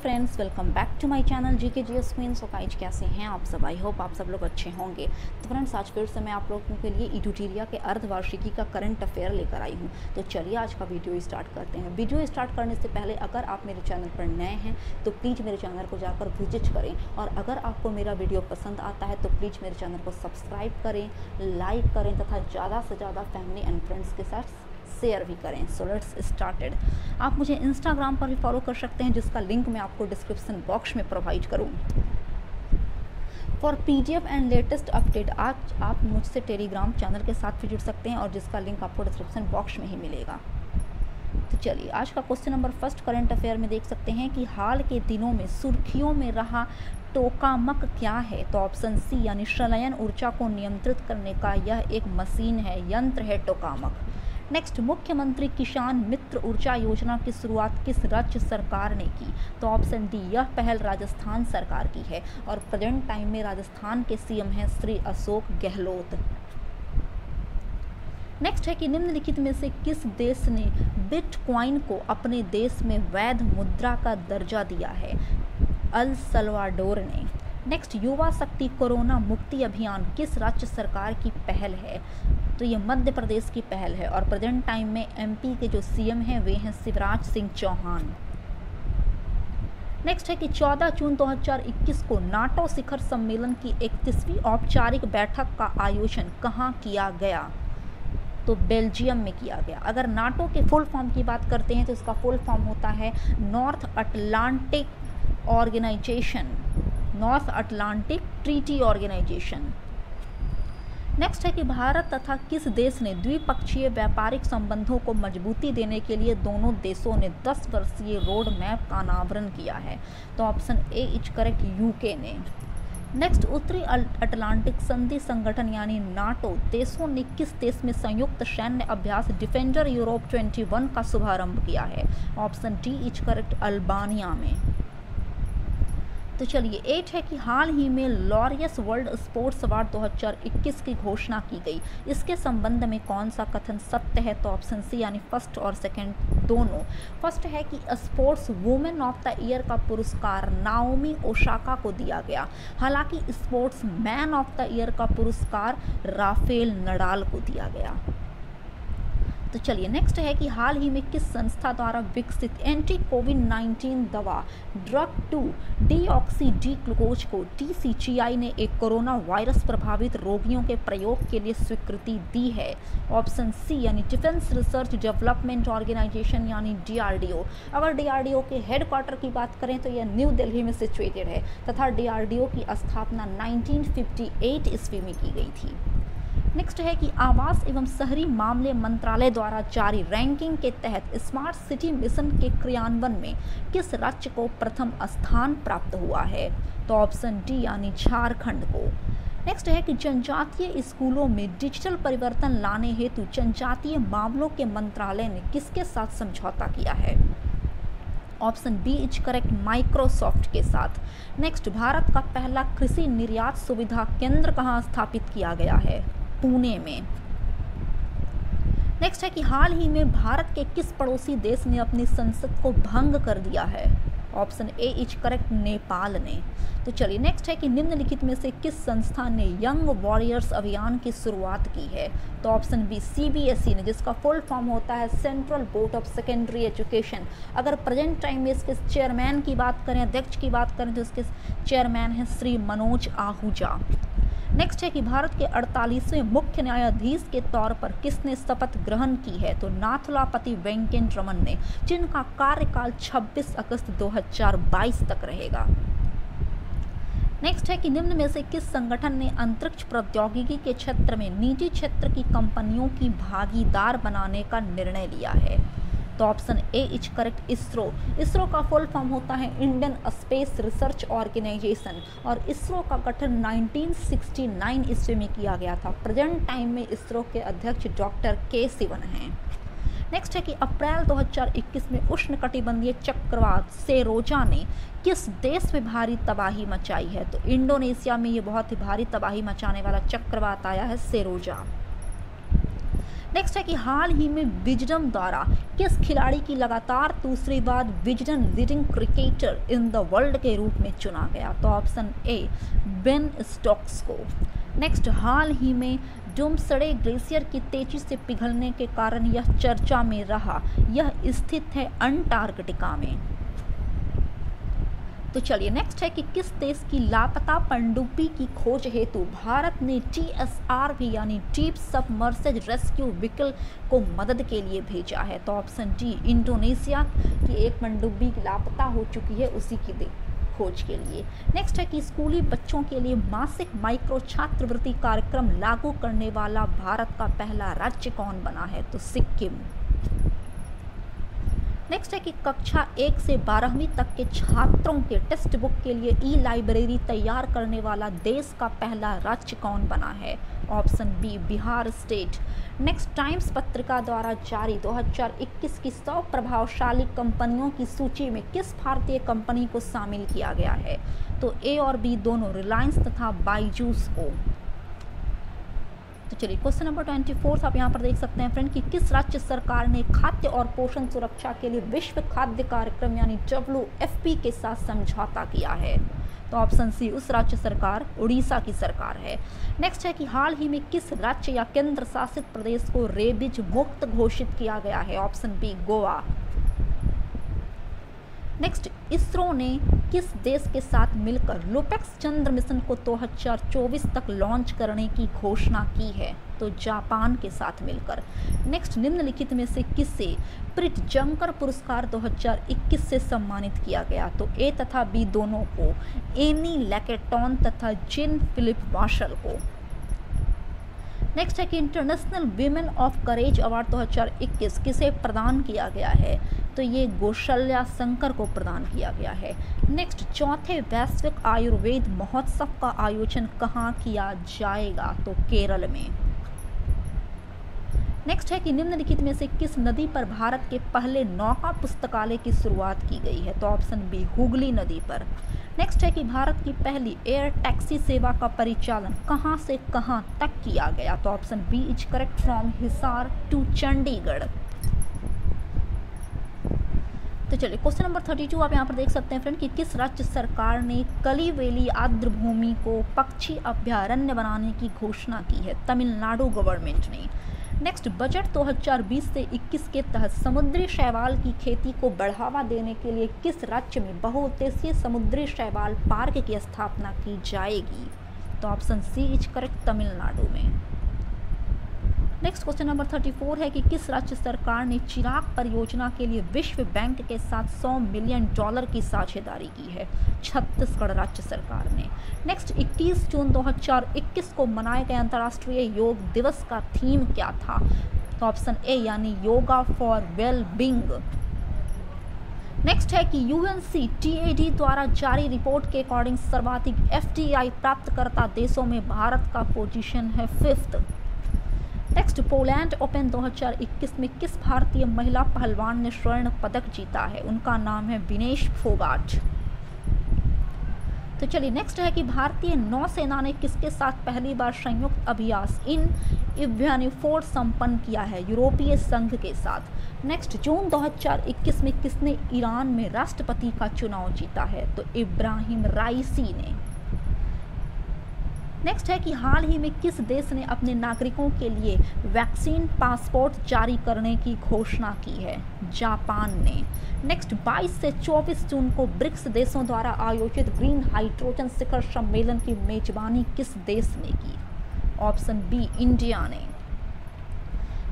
Friends, welcome back to my channel GK GS queen. So guys, कैसे हैं आप सब? आई होप आप सब लोग अच्छे होंगे। तो फ्रेंड्स, आज फिर से मैं आप लोगों के लिए इटूटेरिया के अर्धवार्षिकी का करंट अफेयर लेकर आई हूं। तो चलिए आज का वीडियो स्टार्ट करते हैं। वीडियो स्टार्ट करने से पहले अगर आप मेरे चैनल पर नए हैं तो प्लीज़ मेरे चैनल को जाकर विजिट करें, और अगर आपको मेरा वीडियो पसंद आता है तो प्लीज़ मेरे चैनल को सब्सक्राइब करें, लाइक करें तथा ज़्यादा से ज़्यादा फैमिली एंड फ्रेंड्स के साथ शेयर भी करें। So let's started. आप मुझे इंस्टाग्राम पर भी फॉलो कर सकते हैं, जिसका लिंक मैं आपको डिस्क्रिप्शन बॉक्स में प्रोवाइड करूँ। For PDF and latest update आज आप मुझसे टेलीग्राम चैनल के साथ भी जुड़ सकते हैं, और जिसका लिंक आपको डिस्क्रिप्शन बॉक्स में ही मिलेगा। तो चलिए आज का question number first current affair में देख सकते हैं कि हाल के दिनों में सुर्खियों में रहा टोकामक क्या है? तो ऑप्शन सी यानी संलयन ऊर्जा को नियंत्रित करने का यह एक मशीन है, यंत्र है टोकामक। नेक्स्ट, मुख्यमंत्री किसान मित्र ऊर्जा योजना की शुरुआत किस राज्य सरकार ने की? तो ऑप्शन डी, यह पहल राजस्थान सरकार की है, और प्रेजेंट टाइम में राजस्थान के सीएम हैं श्री अशोक गहलोत। नेक्स्ट है कि निम्नलिखित में से किस देश ने बिटकॉइन को अपने देश में वैध मुद्रा का दर्जा दिया है? अल सल्वाडोर ने। नेक्स्ट, युवा शक्ति कोरोना मुक्ति अभियान किस राज्य सरकार की पहल है? तो ये मध्य प्रदेश की पहल है, और प्रेजेंट टाइम में एमपी के जो सीएम हैं वे हैं शिवराज सिंह चौहान। नेक्स्ट है कि 14 जून 2021 को नाटो शिखर सम्मेलन की 31वीं औपचारिक बैठक का आयोजन कहाँ किया गया? तो बेल्जियम में किया गया। अगर नाटो के फुल फॉर्म की बात करते हैं तो इसका फुल फॉर्म होता है North Atlantic Organisation, North Atlantic Treaty Organisation. Next है कि भारत तथा किस देश ने द्विपक्षीय व्यापारिक संबंधों को मजबूती देने के लिए दोनों देशों ने 10 वर्षीय रोड मैप का अनावरण किया है? तो option A is correct, UK ने। नेक्स्ट, उत्तरी अटलांटिक संधि संगठन यानी नाटो देशों ने किस देश में संयुक्त सैन्य अभ्यास डिफेंडर यूरोप 21 का शुभारंभ किया है? Option D is correct, Albania में। तो चलिए 8 है कि हाल ही में लॉरियस वर्ल्ड स्पोर्ट्स अवार्ड 2021 की घोषणा की गई। इसके संबंध में कौन सा कथन सत्य है? तो ऑप्शन सी यानी फर्स्ट और सेकंड दोनों। फर्स्ट है कि sports women of the year का पुरस्कार नाओमी ओसाका को दिया गया, हालांकि sports man of the year का पुरस्कार राफेल नडाल को दिया गया। तो चलिए नेक्स्ट है कि हाल ही में किस संस्था द्वारा विकसित एंटी कोविड-19 दवा ड्रग 2 डीऑक्सी डी ग्लूकोज को डीसीजीआई ने एक कोरोना वायरस प्रभावित रोगियों के प्रयोग के लिए स्वीकृति दी है? ऑप्शन सी यानी डिफेंस रिसर्च डेवलपमेंट ऑर्गेनाइजेशन यानी डीआरडीओ। अगर डीआरडीओ के हेडक्वार्टर की बात करें तो यह न्यू दिल्ली में सिचुएटेड है, तथा डीआरडीओ की स्थापना 1958 ईस्वी में की गई थी। नेक्स्ट है कि आवास एवं शहरी मामले मंत्रालय द्वारा जारी रैंकिंग के तहत स्मार्ट सिटी मिशन के क्रियान्वयन में किस राज्य को प्रथम स्थान प्राप्त हुआ है? तो ऑप्शन डी यानी झारखंड को। नेक्स्ट है कि जनजातीय स्कूलों में डिजिटल परिवर्तन लाने हेतु जनजातीय मामलों के मंत्रालय ने किसके साथ समझौता किया है? Option B is correct, Microsoft के साथ। नेक्स्ट, भारत का पहला कृषि निर्यात सुविधा केंद्र कहाँ स्थापित किया गया है? पुणे में। नेक्स्ट है कि हाल ही में भारत के किस पड़ोसी देश ने अपनी संसद को भंग कर दिया है? Option A is correct, Nepal ने। तो चलिए नेक्स्ट है कि निम्नलिखित में से किस संस्था ने यंग वॉरियर्स अभियान की शुरुआत की है? तो ऑप्शन बी, सीबीएसई ने, जिसका फुल फॉर्म होता है central board of secondary education. अगर प्रेजेंट टाइम में इसके चेयरमैन की बात करें, अध्यक्ष की बात करें, तो इसके चेयरमैन हैं श्री मनोज आहूजा। नेक्स्ट है कि भारत के 48वें मुख्य न्यायाधीश के तौर पर किसने शपथ ग्रहण की है? तो नाथुलापति वेंकट रमन ने, जिनका कार्यकाल 26 अगस्त 2022 तक रहेगा। नेक्स्ट है कि निम्न में से किस संगठन ने अंतरिक्ष प्रौद्योगिकी के क्षेत्र में निजी क्षेत्र की कंपनियों की भागीदार बनाने का निर्णय लिया है? तो option A is correct, ISRO. ISRO का फुल फॉर्म होता है इंडियन स्पेस रिसर्च ऑर्गेनाइजेशन, और इसरो का गठन 1969 ईस्वी में किया गया था। प्रेजेंट टाइम में इसरो के अध्यक्ष डॉक्टर के सिवन हैं। नेक्स्ट है कि अप्रैल 2021 में उष्णकटिबंधीय चक्रवात सेरोजा ने किस देश में भारी तबाही मचाई है? तो इंडोनेशिया में ये बहुत ही भारी तबाही मचाने वाला चक्रवात आया है सेरोजा। नेक्स्ट है कि हाल ही में विजडम द्वारा किस खिलाड़ी की लगातार दूसरी बार Wisden leading cricketer in the world के रूप में चुना गया? तो ऑप्शन ए बेन स्टोक्स को। नेक्स्ट, हाल ही में डूमसडे ग्लेशियर की तेजी से पिघलने के कारण यह चर्चा में रहा, यह स्थित है अंटार्कटिका में। तो चलिए नेक्स्ट है कि किस देश की लापता पनडुब्बी की खोज हेतु भारत ने TSRV यानी डीप सबमर्सिबल रेस्क्यू व्हीकल को मदद के लिए भेजा है? तो ऑप्शन डी इंडोनेशिया की एक पनडुब्बी लापता हो चुकी है, उसी की खोज के लिए। नेक्स्ट है कि स्कूली बच्चों के लिए मासिक माइक्रो छात्रवृत्ति कार्यक्रम लागू करने वाला भारत का पहला राज्य कौन बना है? तो सिक्किम। नेक्स्ट है कि कक्षा 1 से 12वीं तक के छात्रों के टेक्स्ट बुक के लिए ई-लाइब्रेरी तैयार करने वाला देश का पहला राज्य कौन बना है? Option B Bihar state. Next, Times पत्रिका द्वारा जारी 2021 की 100 प्रभावशाली कंपनियों की सूची में किस भारतीय कंपनी को शामिल किया गया है? तो ए और बी दोनों, रिलायंस तथा बायजूस को। तो चलिए क्वेश्चन नंबर 24 आप यहाँ पर देख सकते हैं फ्रेंड कि किस राज्य सरकार ने खाद्य और पोषण सुरक्षा के लिए विश्व खाद्य कार्यक्रम यानी WFP के साथ समझौता किया है? तो ऑप्शन सी उस राज्य सरकार उड़ीसा की सरकार है। नेक्स्ट है कि हाल ही में किस राज्य या केंद्र शासित प्रदेश को रेबीज मुक्त घोषित किया गया है? Option B Goa. Next, ISRO ने किस देश के साथ मिलकर लुपेक्स चंद्र मिशन को 2024 तक लॉन्च करने की घोषणा की है? तो जापान के साथ मिलकर। नेक्स्ट, निम्नलिखित में से किसे प्रिट्जकर पुरस्कार 2021 से सम्मानित किया गया? तो ए तथा बी दोनों को, एनी लैकेटॉन तथा जीन फिलिप मार्शल को। नेक्स्ट है कि international women of courage award 2021 किसे प्रदान किया गया है? तो ये कौशल्या शंकर को प्रदान किया गया है। नेक्स्ट, चौथे वैश्विक आयुर्वेद महोत्सव का आयोजन कहाँ किया जाएगा? तो केरल में। नेक्स्ट है कि निम्नलिखित में से किस नदी पर भारत के पहले नौका पुस्तकालय की शुरुआत की गई है? तो ऑप्शन बी हुगली नदी पर। नेक्स्ट है कि भारत की पहली एयर टैक्सी सेवा का परिचालन कहां से कहां तक किया गया? तो option B is correct, from Hisar to Chandigarh. तो चलिए क्वेश्चन नंबर 32 आप यहाँ पर देख सकते हैं फ्रेंड कि किस राज्य सरकार ने कलिवेली आर्द्रभूमि को पक्षी अभ्यारण्य बनाने की घोषणा की है? तमिलनाडु गवर्नमेंट ने। नेक्स्ट, बजट 2020 से 21 के तहत समुद्री शैवाल की खेती को बढ़ावा देने के लिए किस राज्य में बहुउद्देशीय समुद्री शैवाल पार्क की स्थापना की जाएगी? तो option C is correct, Tamil Nadu में। नेक्स्ट क्वेश्चन नंबर 34 है कि किस राज्य सरकार ने चिराग परियोजना के लिए विश्व बैंक के साथ $100 मिलियन की साझेदारी की है? छत्तीसगढ़ राज्य सरकार ने। नेक्स्ट, 21 जून 2021 को मनाए गए अंतर्राष्ट्रीय योग दिवस का थीम क्या था? तो ऑप्शन ए यानी yoga for well being. Next है कि UNCTAD द्वारा जारी रिपोर्ट के अकॉर्डिंग सर्वाधिक FDI प्राप्तकर्ता देशों में भारत का पोजीशन है 5th। नेक्स्ट, पोलैंड ओपन 2021 में किस भारतीय महिला पहलवान ने स्वर्ण पदक जीता है? उनका नाम है विनेश फोगाट। तो चलिए नेक्स्ट है कि भारतीय नौसेना ने किसके साथ पहली बार संयुक्त अभ्यास इन इव्यानिफोर संपन्न किया है? यूरोपीय संघ के साथ। नेक्स्ट, जून 2021 में किसने ईरान में राष्ट्रपति का चुनाव जीता है? तो इब्राहिम राइसी ने। नेक्स्ट है कि हाल ही में किस देश ने अपने नागरिकों के लिए वैक्सीन पासपोर्ट जारी करने की घोषणा की है? जापान ने। नेक्स्ट, 22 से 24 जून को ब्रिक्स देशों द्वारा आयोजित ग्रीन हाइड्रोजन शिखर सम्मेलन की मेजबानी किस देश ने की? ऑप्शन बी इंडिया ने।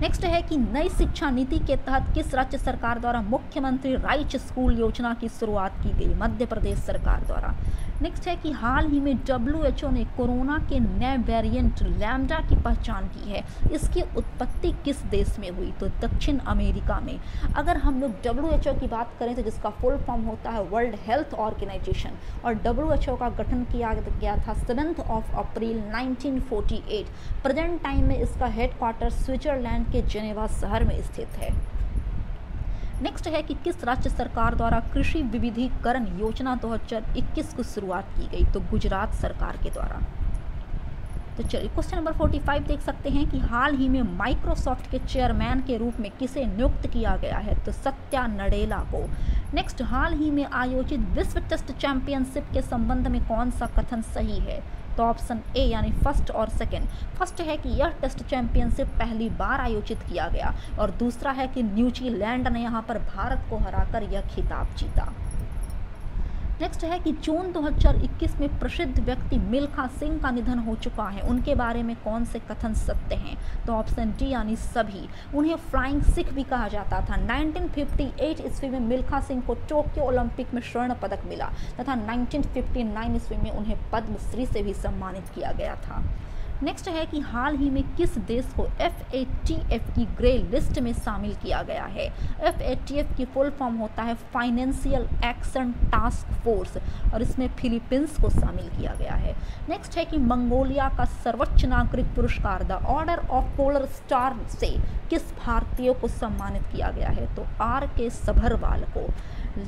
नेक्स्ट है कि नई शिक्षा नीति के तहत किस राज्य सरकार द्वारा मुख्यमंत्री राइट स्कूल योजना की शुरुआत की गई? मध्य प्रदेश सरकार द्वारा। नेक्स्ट है कि हाल ही में WHO ने कोरोना के नए वेरिएंट लैम्डा की पहचान की है। इसकी उत्पत्ति किस देश में हुई? तो दक्षिण अमेरिका में। अगर हम लोग WHO की बात करें तो जिसका फुल फॉर्म होता है वर्ल्ड हेल्थ ऑर्गेनाइजेशन, और WHO का गठन किया गया था 7 अप्रैल 1948। प्रेजेंट टाइम में इसका हेडक्वार्टर स्विट्जरलैंड के जेनेवा शहर में स्थित है। नेक्स्ट है कि किस राज्य सरकार द्वारा कृषि विविधीकरण योजना 2021 को शुरुआत की गई? तो गुजरात सरकार के द्वारा। तो चलिए क्वेश्चन नंबर 45 देख सकते हैं कि हाल ही में माइक्रोसॉफ्ट के चेयरमैन के रूप में किसे नियुक्त किया गया है, तो सत्या नडेला को। नेक्स्ट, हाल ही में आयोजित विश्व टेस्ट चैंपियनशिप के संबंध में कौन सा कथन सही है, तो ऑप्शन ए यानी फर्स्ट और सेकंड। फर्स्ट है कि यह टेस्ट चैंपियनशिप पहली बार आयोजित किया गया, और दूसरा है कि न्यूजीलैंड ने यहाँ पर भारत को हराकर यह खिताब जीता। नेक्स्ट है कि जून 2021 में प्रसिद्ध व्यक्ति मिल्खा सिंह का निधन हो चुका है, उनके बारे में कौन से कथन सत्य हैं, तो ऑप्शन डी यानी सभी। उन्हें फ्लाइंग सिख भी कहा जाता था। 1958 ईस्वी में मिल्खा सिंह को टोक्यो ओलंपिक में स्वर्ण पदक मिला तथा 1959 ईस्वी में उन्हें पद्मश्री से भी सम्मानित किया गया था। नेक्स्ट है कि हाल ही में किस देश को FATF की ग्रे लिस्ट में शामिल किया गया है। FATF की फुल फॉर्म होता है फाइनेंशियल एक्शन टास्क फोर्स, और इसमें फिलीपींस को शामिल किया गया है। नेक्स्ट है कि मंगोलिया का सर्वोच्च नागरिक पुरस्कार the order of polar star से किस भारतीय को सम्मानित किया गया है, तो RK सभरवाल को।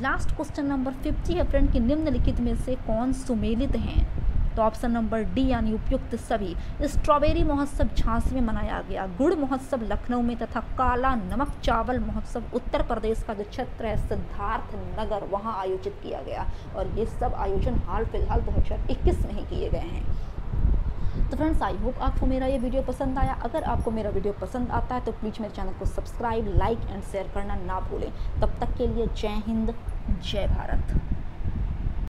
लास्ट क्वेश्चन नंबर 50 है फ्रेंड कि निम्नलिखित में से कौन सुमेलित हैं, तो ऑप्शन नंबर डी यानी उपयुक्त सभी। स्ट्रॉबेरी महोत्सव झांसी में मनाया गया, गुड़ महोत्सव लखनऊ में तथा काला नमक चावल महोत्सव उत्तर प्रदेश का जो क्षेत्र है सिद्धार्थ नगर वहां आयोजित किया गया, और ये सब आयोजन हाल फिलहाल 2021 में ही किए गए हैं। तो फ्रेंड्स, आई होप आपको मेरा ये वीडियो पसंद आया। अगर आपको मेरा वीडियो पसंद आता है तो प्लीज़ मेरे चैनल को सब्सक्राइब, लाइक एंड शेयर करना ना भूलें। तब तक के लिए जय हिंद, जय भारत।